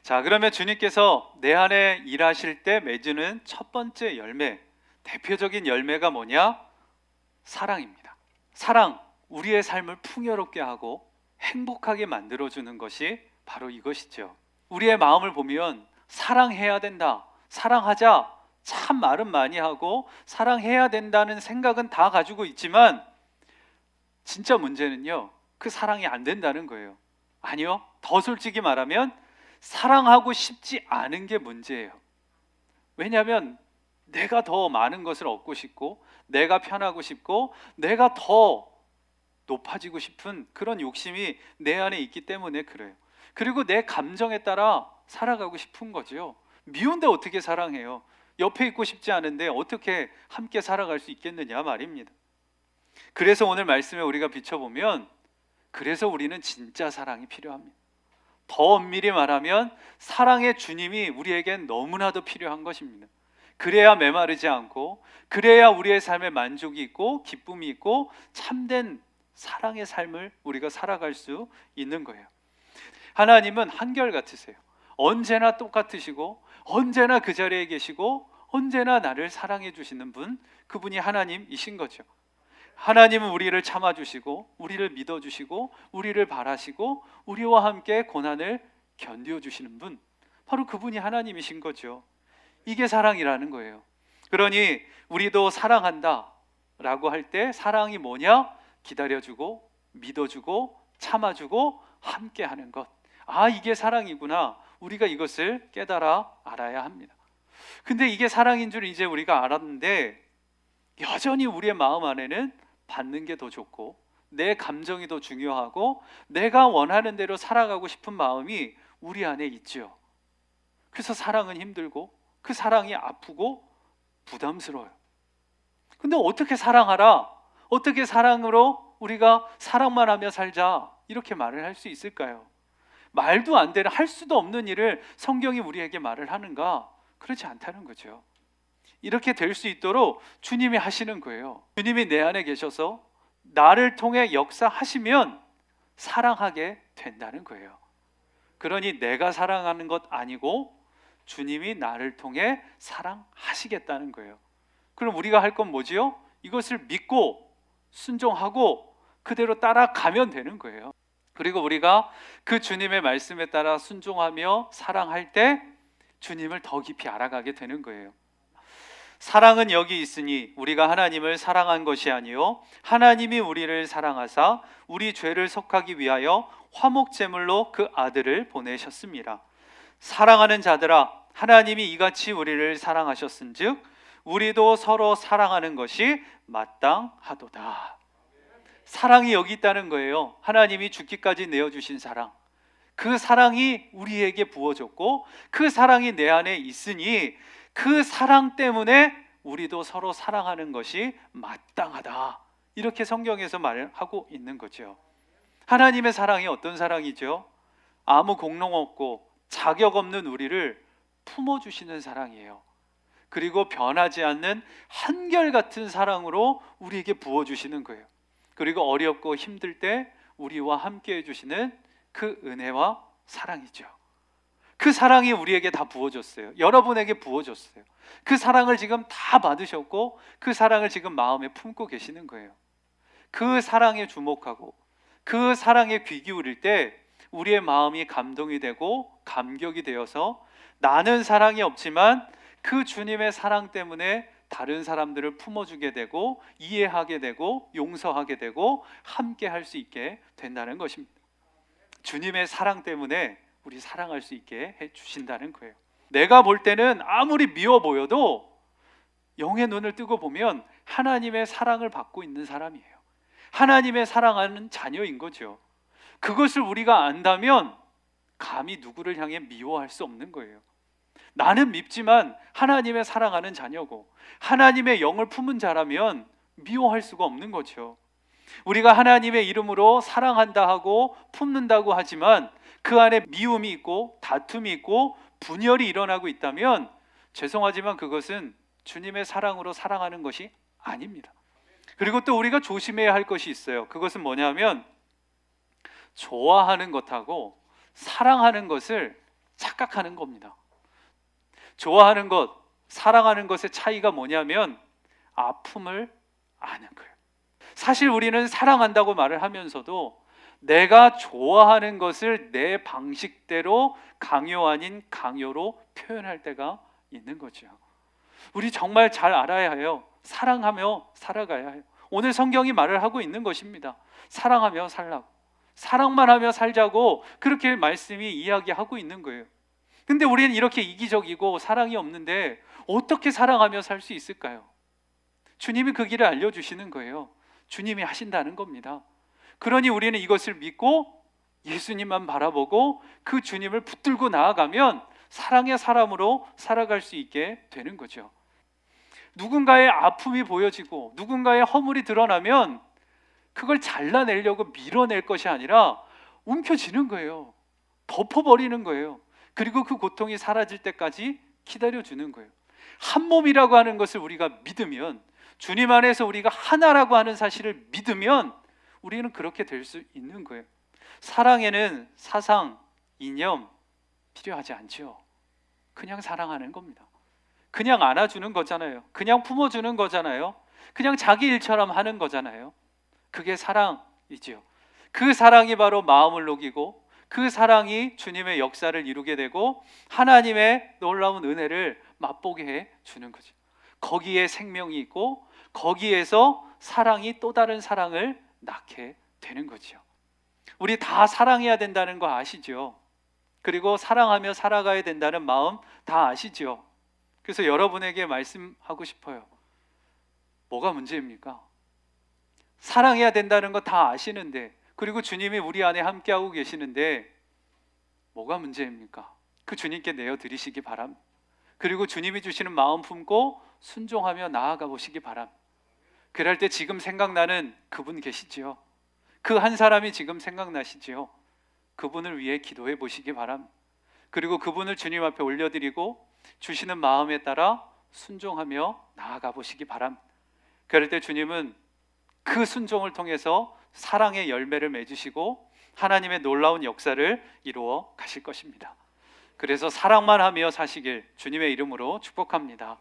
자, 그러면 주님께서 내 안에 일하실 때 맺는 첫 번째 열매, 대표적인 열매가 뭐냐? 사랑입니다. 사랑, 우리의 삶을 풍요롭게 하고 행복하게 만들어주는 것이 바로 이것이죠. 우리의 마음을 보면 사랑해야 된다, 사랑하자, 참 말은 많이 하고 사랑해야 된다는 생각은 다 가지고 있지만 진짜 문제는요, 그 사랑이 안 된다는 거예요. 아니요, 더 솔직히 말하면 사랑하고 싶지 않은 게 문제예요. 왜냐하면 내가 더 많은 것을 얻고 싶고, 내가 편하고 싶고, 내가 더 높아지고 싶은 그런 욕심이 내 안에 있기 때문에 그래요. 그리고 내 감정에 따라 살아가고 싶은 거죠. 미운데 어떻게 사랑해요? 옆에 있고 싶지 않은데 어떻게 함께 살아갈 수 있겠느냐 말입니다. 그래서 오늘 말씀에 우리가 비춰보면, 그래서 우리는 진짜 사랑이 필요합니다. 더 엄밀히 말하면 사랑의 주님이 우리에겐 너무나도 필요한 것입니다. 그래야 메마르지 않고, 그래야 우리의 삶에 만족이 있고 기쁨이 있고 참된 사랑의 삶을 우리가 살아갈 수 있는 거예요. 하나님은 한결같으세요. 언제나 똑같으시고 언제나 그 자리에 계시고 언제나 나를 사랑해 주시는 분, 그분이 하나님이신 거죠. 하나님은 우리를 참아주시고 우리를 믿어주시고 우리를 바라시고 우리와 함께 고난을 견뎌주시는 분, 바로 그분이 하나님이신 거죠. 이게 사랑이라는 거예요. 그러니 우리도 사랑한다 라고 할 때 사랑이 뭐냐? 기다려주고 믿어주고 참아주고 함께하는 것. 아, 이게 사랑이구나. 우리가 이것을 깨달아 알아야 합니다. 근데 이게 사랑인 줄 이제 우리가 알았는데 여전히 우리의 마음 안에는 받는 게 더 좋고 내 감정이 더 중요하고 내가 원하는 대로 살아가고 싶은 마음이 우리 안에 있죠. 그래서 사랑은 힘들고 그 사랑이 아프고 부담스러워요. 근데 어떻게 사랑하라? 어떻게 사랑으로 우리가 사랑만 하며 살자 이렇게 말을 할 수 있을까요? 말도 안 되는, 할 수도 없는 일을 성경이 우리에게 말을 하는가? 그렇지 않다는 거죠. 이렇게 될 수 있도록 주님이 하시는 거예요. 주님이 내 안에 계셔서 나를 통해 역사하시면 사랑하게 된다는 거예요. 그러니 내가 사랑하는 것 아니고 주님이 나를 통해 사랑하시겠다는 거예요. 그럼 우리가 할 건 뭐지요? 이것을 믿고 순종하고 그대로 따라가면 되는 거예요. 그리고 우리가 그 주님의 말씀에 따라 순종하며 사랑할 때 주님을 더 깊이 알아가게 되는 거예요. 사랑은 여기 있으니 우리가 하나님을 사랑한 것이 아니요 하나님이 우리를 사랑하사 우리 죄를 속하기 위하여 화목제물로 그 아들을 보내셨습니다. 사랑하는 자들아, 하나님이 이같이 우리를 사랑하셨은즉 우리도 서로 사랑하는 것이 마땅하도다. 사랑이 여기 있다는 거예요. 하나님이 죽기까지 내어주신 사랑, 그 사랑이 우리에게 부어졌고 그 사랑이 내 안에 있으니 그 사랑 때문에 우리도 서로 사랑하는 것이 마땅하다, 이렇게 성경에서 말하고 있는 거죠. 하나님의 사랑이 어떤 사랑이죠? 아무 공로 없고 자격 없는 우리를 품어주시는 사랑이에요. 그리고 변하지 않는 한결같은 사랑으로 우리에게 부어주시는 거예요. 그리고 어렵고 힘들 때 우리와 함께 해주시는 그 은혜와 사랑이죠. 그 사랑이 우리에게 다 부어졌어요. 여러분에게 부어졌어요. 그 사랑을 지금 다 받으셨고 그 사랑을 지금 마음에 품고 계시는 거예요. 그 사랑에 주목하고 그 사랑에 귀 기울일 때 우리의 마음이 감동이 되고 감격이 되어서 나는 사랑이 없지만 그 주님의 사랑 때문에 다른 사람들을 품어주게 되고 이해하게 되고 용서하게 되고 함께 할 수 있게 된다는 것입니다. 주님의 사랑 때문에 우리 사랑할 수 있게 해주신다는 거예요. 내가 볼 때는 아무리 미워 보여도 영의 눈을 뜨고 보면 하나님의 사랑을 받고 있는 사람이에요. 하나님의 사랑하는 자녀인 거죠. 그것을 우리가 안다면 감히 누구를 향해 미워할 수 없는 거예요. 나는 밉지만 하나님의 사랑하는 자녀고 하나님의 영을 품은 자라면 미워할 수가 없는 거죠. 우리가 하나님의 이름으로 사랑한다 하고 품는다고 하지만 그 안에 미움이 있고 다툼이 있고 분열이 일어나고 있다면 죄송하지만 그것은 주님의 사랑으로 사랑하는 것이 아닙니다. 그리고 또 우리가 조심해야 할 것이 있어요. 그것은 뭐냐면 좋아하는 것하고 사랑하는 것을 착각하는 겁니다. 좋아하는 것, 사랑하는 것의 차이가 뭐냐면 아픔을 아는 거예요. 사실 우리는 사랑한다고 말을 하면서도 내가 좋아하는 것을 내 방식대로 강요 아닌 강요로 표현할 때가 있는 거죠. 우리 정말 잘 알아야 해요. 사랑하며 살아가야 해요. 오늘 성경이 말을 하고 있는 것입니다. 사랑하며 살라고, 사랑만 하며 살자고 그렇게 말씀이 이야기하고 있는 거예요. 근데 우리는 이렇게 이기적이고 사랑이 없는데 어떻게 사랑하며 살 수 있을까요? 주님이 그 길을 알려주시는 거예요. 주님이 하신다는 겁니다. 그러니 우리는 이것을 믿고 예수님만 바라보고 그 주님을 붙들고 나아가면 사랑의 사람으로 살아갈 수 있게 되는 거죠. 누군가의 아픔이 보여지고 누군가의 허물이 드러나면 그걸 잘라내려고 밀어낼 것이 아니라 움켜쥐는 거예요. 덮어버리는 거예요. 그리고 그 고통이 사라질 때까지 기다려주는 거예요. 한 몸이라고 하는 것을 우리가 믿으면, 주님 안에서 우리가 하나라고 하는 사실을 믿으면 우리는 그렇게 될 수 있는 거예요. 사랑에는 사상, 이념 필요하지 않죠. 그냥 사랑하는 겁니다. 그냥 안아주는 거잖아요. 그냥 품어주는 거잖아요. 그냥 자기 일처럼 하는 거잖아요. 그게 사랑이지요. 그 사랑이 바로 마음을 녹이고 그 사랑이 주님의 역사를 이루게 되고 하나님의 놀라운 은혜를 맛보게 해 주는 거죠. 거기에 생명이 있고 거기에서 사랑이 또 다른 사랑을 낳게 되는 거죠. 우리 다 사랑해야 된다는 거 아시죠? 그리고 사랑하며 살아가야 된다는 마음 다 아시죠? 그래서 여러분에게 말씀하고 싶어요. 뭐가 문제입니까? 사랑해야 된다는 거 다 아시는데, 그리고 주님이 우리 안에 함께하고 계시는데 뭐가 문제입니까? 그 주님께 내어드리시기 바랍니다. 그리고 주님이 주시는 마음 품고 순종하며 나아가 보시기 바랍니다. 그럴 때 지금 생각나는 그분 계시지요? 그 한 사람이 지금 생각나시지요? 그분을 위해 기도해 보시기 바랍니다. 그리고 그분을 주님 앞에 올려드리고 주시는 마음에 따라 순종하며 나아가 보시기 바랍니다. 그럴 때 주님은 그 순종을 통해서 사랑의 열매를 맺으시고 하나님의 놀라운 역사를 이루어 가실 것입니다. 그래서 사랑만 하며 사시길 주님의 이름으로 축복합니다.